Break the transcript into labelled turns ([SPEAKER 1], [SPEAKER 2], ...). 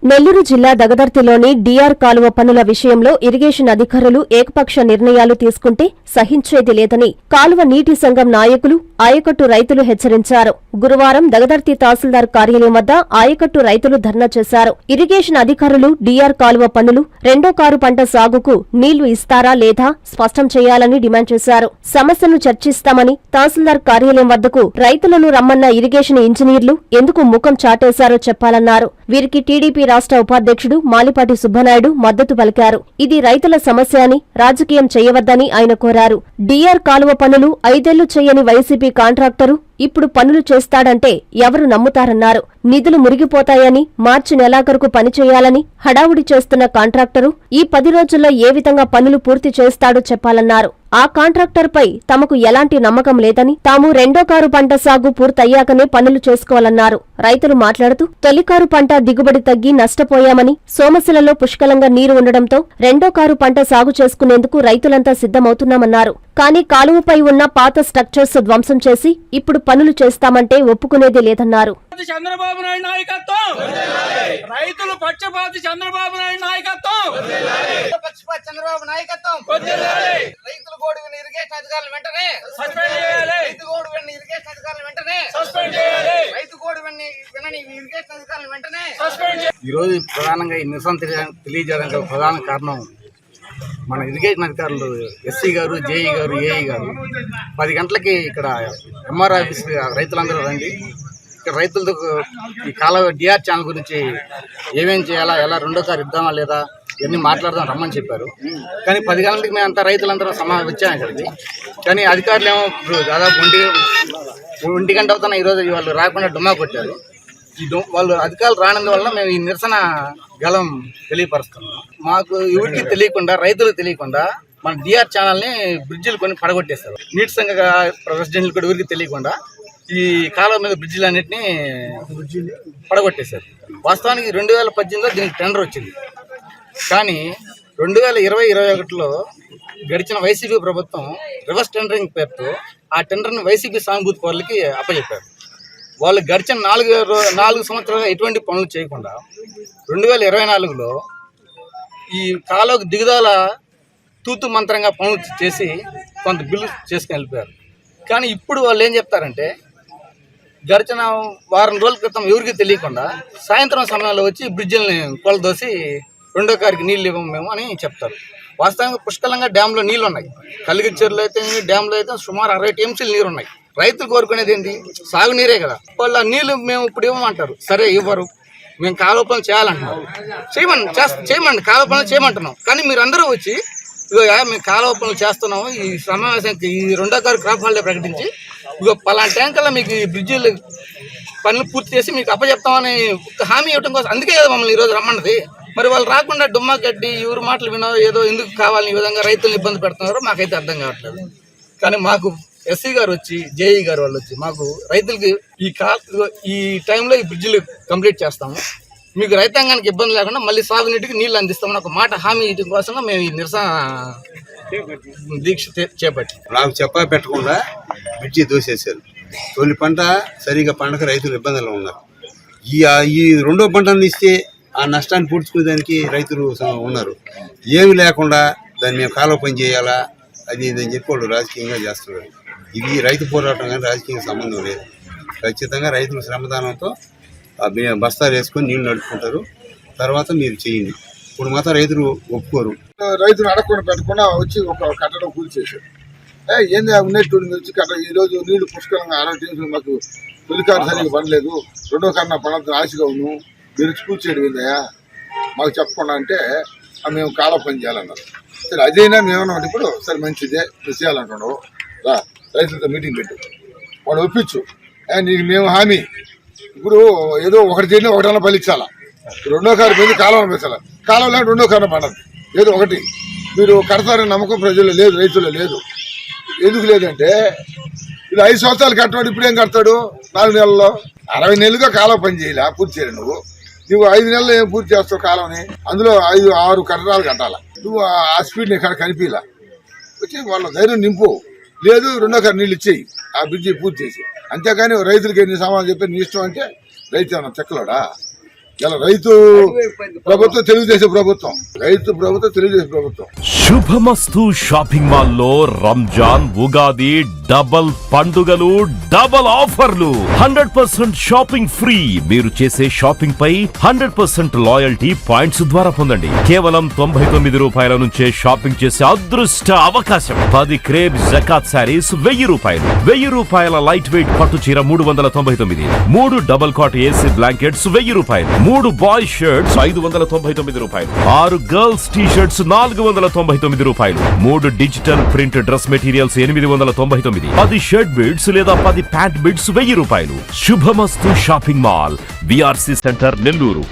[SPEAKER 1] నెల్లూరు జిల్లా దగదర్తిలోని డిఆర్ కాలువ పనుల విషయంలో ఇరిగేషన్ అధికారులు ఏకపక్ష నిర్ణయాలు తీసుకుంటే సహించేది లేదని కాలువ నీటి సంఘం నాయకులు, ఆయకట్టు రైతులు హెచ్చరించారు. గురువారం దగదర్తి తహసీల్దార్ కార్యాలయం వద్ద ఆయకట్టు రైతులు ధర్నా చేశారు. ఇరిగేషన్ అధికారులు డిఆర్ కాలువ పనులు, రెండో కారు పంట సాగుకు నీళ్లు ఇస్తారా లేదా స్పష్టం చేయాలని డిమాండ్ చేశారు. సమస్యను చర్చిస్తామని తహసీల్దార్ కార్యాలయం వద్దకు రైతులను రమ్మన్న ఇరిగేషన్ ఇంజనీర్లు ఎందుకు ముఖం చాటేశారో చెప్పాలన్నారు. వీరికి టీడీపీ రాష్ట్ర ఉపాధ్యక్షుడు మాలిపాటి సుబ్బనాయుడు మద్దతు పలికారు. ఇది రైతుల సమస్య అని రాజకీయం చేయవద్దని ఆయన కోరారు. డిఆర్ కాలువ పనులు 5 ఏళ్లు చేయని వైసీపీ కాంట్రాక్టరు ఇప్పుడు పనులు చేస్తాడంటే ఎవరు నమ్ముతారన్నారు. నిధులు మురిగిపోతాయని మార్చి నెలాఖరుకు పనిచేయాలని హడావుడి చేస్తున్న కాంట్రాక్టరు ఈ 10 రోజుల్లో ఏ విధంగా పనులు పూర్తి చేస్తాడో చెప్పాలన్నారు. ఆ కాంట్రాక్టర్పై తమకు ఎలాంటి నమ్మకం లేదని, తాము రెండో కారు పంట సాగు పూర్తయ్యాకనే పనులు చేసుకోవాలన్నారు. రైతులు మాట్లాడుతూ తొలికారు పంట దిగుబడి తగ్గి నష్టపోయామని, సోమశిలలో పుష్కలంగా నీరు ఉండడంతో రెండో కారు పంట సాగు చేసుకునేందుకు రైతులంతా సిద్ధమవుతున్నామన్నారు. కానీ కాలువపై ఉన్న పాత స్ట్రక్చర్స్ ధ్వంసం చేసి ఇప్పుడు పనులు చేస్తామంటే ఒప్పుకునేది లేదన్నారు.
[SPEAKER 2] చంద్రబాబు నాయుడు నాయకత్వం, రైతులు పక్షపాతి చంద్రబాబు నాయుడు నాయకత్వం,
[SPEAKER 3] పక్షపాతి చంద్రబాబు నాయకత్వం, రైతులు గోడు విని ఇరిగేషన్ అధికారులు వెంటనే
[SPEAKER 2] సస్పెండ్ చేయాలి,
[SPEAKER 3] రైతు గోడు విని ఇరిగేషన్ అధికారులు వెంటనే
[SPEAKER 2] సస్పెండ్ చేయాలి,
[SPEAKER 3] రైతు గోడు విని ఇరిగేషన్ అధికారులు వెంటనే
[SPEAKER 2] సస్పెండ్ చేయాలి.
[SPEAKER 4] ఈ రోజు ప్రధానంగా ఈ నిరసన తెలియజేయడానికి ప్రధాన కారణం మన ఇరిగేషన్ అధికారులు ఎస్సీ గారు, జేఈ గారు, ఏఈ గారు 10 గంటలకి ఇక్కడ ఎంఆర్ ఆఫీస్ రైతులందరూ రండి, ఇక్కడ రైతులతో ఈ కాలువ డిఆర్ ఛానల్ గురించి ఏమేం చేయాలా, ఎలా రెండో కారు ఇద్దామా లేదా ఇవన్నీ మాట్లాడదాం రమ్మని చెప్పారు. కానీ 10 గంటలకి మేము అంతా రైతులందరూ వచ్చాము ఇక్కడికి. కానీ అధికారులు ఏమో దాదాపు 1 గంట అవుతున్నా ఈరోజు వాళ్ళు రాకుండా డుమ్మా కొట్టారు. వాళ్ళు అధికారులు రానందు వల్ల మేము ఈ నిరసన గలం తెలియపరుస్తున్నాం. మాకు ఎవరికి తెలియకుండా, రైతులకు తెలియకుండా మన డిఆర్ ఛానల్ని బ్రిడ్జిలు కొన్ని పడగొట్టేస్తారు. నీటి సంఘ ప్రెసిడెంట్లు కూడా ఎవరికి తెలియకుండా ఈ కాలువ మీద బ్రిడ్జిలు అన్నింటినీ పడగొట్టేశారు. వాస్తవానికి 2018లో దీనికి టెండర్ వచ్చింది. కానీ 2020-21లో గడిచిన వైసీపీ ప్రభుత్వం రివర్స్ టెండరింగ్ పేరుతో ఆ టెండర్ని వైసీపీ సానుభూతి పౌరులకి అప్పచెప్పారు. వాళ్ళు గడిచిన 4 సంవత్సరాలుగా ఎటువంటి పనులు చేయకుండా 2024లో ఈ కాలువకు దిగుదల తూతు మంత్రంగా పనులు చేసి కొంత బిల్లు చేసుకుని వెళ్ళిపోయారు. కానీ ఇప్పుడు వాళ్ళు ఏం చెప్తారంటే గడిచిన వారం రోజుల క్రితం ఎవరికి తెలియకుండా సాయంత్రం సమయంలో వచ్చి బ్రిడ్జిల్ని కొలదోసి రెండో కారికి నీళ్ళు ఇవ్వము మేము అని చెప్తారు. వాస్తవంగా పుష్కలంగా డ్యాంలో నీళ్ళు ఉన్నాయి. కలిగిచ్చేరులో అయితే డ్యాంలో అయితే సుమారు 60 టీఎంసీలు నీరు ఉన్నాయి. రైతులు కోరుకునేది ఏంటి? సాగునీరే కదా. వాళ్ళ నీళ్ళు మేము ఇప్పుడు ఇవ్వమంటారు, సరే ఇవ్వరు. మేము కాలువ పనులు చేయాలంటున్నాం, చేయమండి కాలువ పనులు చేయమంటున్నాం. కానీ మీరు అందరూ వచ్చి ఇగో మేము కాలువ పనులు చేస్తున్నాము, ఈ సమావేశానికి ఈ రెండో కారు క్రాప్ హాలిడే ప్రకటించి ఇగో పలానా ట్యాంకర్లో మీకు ఈ బ్రిడ్జిలు పనులు పూర్తి చేసి మీకు అప్పచెప్తామని హామీ ఇవ్వడం కోసం అందుకే కదా మమ్మల్ని ఈరోజు రమ్మన్నది. మరి వాళ్ళు రాకుండా డుమ్మా కట్టి ఎవరు మాటలు వినో ఏదో ఎందుకు కావాలని ఈ విధంగా రైతులను ఇబ్బంది పెడుతున్నారో మాకైతే అర్థం కావట్లేదు. కానీ మాకు ఎస్సీ గారు వచ్చి, జేఈ గారు వాళ్ళు వచ్చి మాకు రైతులకి ఈ టైంలో ఈ బ్రిడ్జిలు కంప్లీట్ చేస్తాము, మీకు రైతాంగానికి ఇబ్బంది లేకుండా మళ్ళీ సాగునీటికి నీళ్ళు అందిస్తామని ఒక మాట హామీ ఇవ్వడం కోసం మేము ఈ నిరసన దీక్ష చేపట్టి
[SPEAKER 5] నాకు చెప్పా పెట్టకుండా బ్రిడ్జి దోసేశారు. తొలి పంట సరిగా పండగ రైతులు ఇబ్బందులు ఉన్నారు. ఈ రెండో పంటను ఇస్తే ఆ నష్టాన్ని పూడ్చుకునేదానికి రైతులు ఉన్నారు. ఏమి లేకుండా దాన్ని మేము కాలువ పని చేయాలా అది ఇదని చెప్పి వాళ్ళు రాజకీయంగా చేస్తున్నారు. ఇది రైతు పోరాటం కానీ రాజకీయ సంబంధం లేదు. ఖచ్చితంగా రైతులు శ్రమదానంతో బస్తాలు వేసుకొని నీళ్లు నడుపుకుంటారు. తర్వాత మీరు చేయండి. ఇప్పుడు మాత్రం రైతులు ఒప్పుకోరు.
[SPEAKER 6] రైతులు అడగకుండా పెట్టకుండా వచ్చి ఒక కట్టడం కూల్చేశారు. ఏంది ఉన్నట్టు వచ్చి కట్ట ఈరోజు నీళ్లు పుష్కలంగా 60 టీమ్స్ మాకు తొలికారు సరిగ్గా పడలేదు, రెండో కారు నా పడంతో ఆశగా ఉన్నాను, మీరు కూర్చేయడం ఏందయ్యా మాకు చెప్పకుండా అంటే మేము కాలువ పని చేయాలన్నారు. సరే అదైనా మేమన్నా ఇప్పుడు సరే మంచిదే నువ్వు చేయాలంటున్నావు రా రైతులతో మీటింగ్ పెట్టు, వాడు ఒప్పించు, నీకు మేము హామీ ఇప్పుడు ఏదో ఒకటి చేయని ఒకటన్నా ఫలించాలా, రెండో కారు పోయింది కాలువ పెంచాలా, కాలువ లేని రెండో కారు పడదు, ఏదో ఒకటి మీరు కడతారని నమ్మకం ప్రజల్లో లేదు, రైతుల్లో లేదు. ఎందుకు లేదంటే ఇది 5 సంవత్సరాలు కట్టాడు, ఇప్పుడేం కడతాడు? 4 నెలల్లో 60 నెలలుగా కాలువ పని చేయలే, పూర్తి చేయరు. నువ్వు 5 నెలలు ఏం పూర్తి చేస్తావు కాలువని? అందులో 5-6 కట్టడాలు కట్టాలా. నువ్వు ఆ స్పీడ్ ఇక్కడ కనిపించలా. వచ్చి వాళ్ళ ధైర్యం నింపు, లేదు రెండో కారు నీళ్ళు ఇచ్చేయి, ఆ బ్రిడ్జి పూర్తి చేసి. అంతేగాని రైతులకి ఎన్ని సామాన్లు చెప్పి నీ ఇష్టం అంటే రైతు ఏమన్నా చెక్కలోడా? ఇలా రైతు ప్రభుత్వం తెలుగుదేశం ప్రభుత్వం, రైతు ప్రభుత్వం తెలుగుదేశం ప్రభుత్వం.
[SPEAKER 7] శుభమస్తు షాపింగ్ మాల్ లో రంజాన్, ఉగాది డబల్ పండుగలు, డబల్ ఆఫర్లు. 100% షాపింగ్ ఫ్రీ. మీరు చేసే షాపింగ్ పై 100% లాయల్టీ పాయింట్స్ ద్వారా పొందండి. కేవలం 99 రూపాయల నుంచే షాపింగ్ చేసే అదృష్ట అవకాశం. 10 క్రేప్ జకాత్ శారీస్ 1000 రూపాయలు. 1000 రూపాయల లైట్ వెయిట్ పట్టు చీర 399. 3 డబల్ కాట్ ఏసీ బ్లాంకెట్స్ 1000 రూపాయలు. 3 బాయ్స్ షర్ట్స్ 599 రూపాయలు. 6 గర్ల్స్ టీ షర్ట్స్ 499 రూపాయలు. 3 digital print dress materials 899. 10 shirt bids లేదా 10 ప్యాంట్ బిడ్స్ 1000 రూపాయలు. శుభమస్తు shopping mall, VRC centre, Nellore.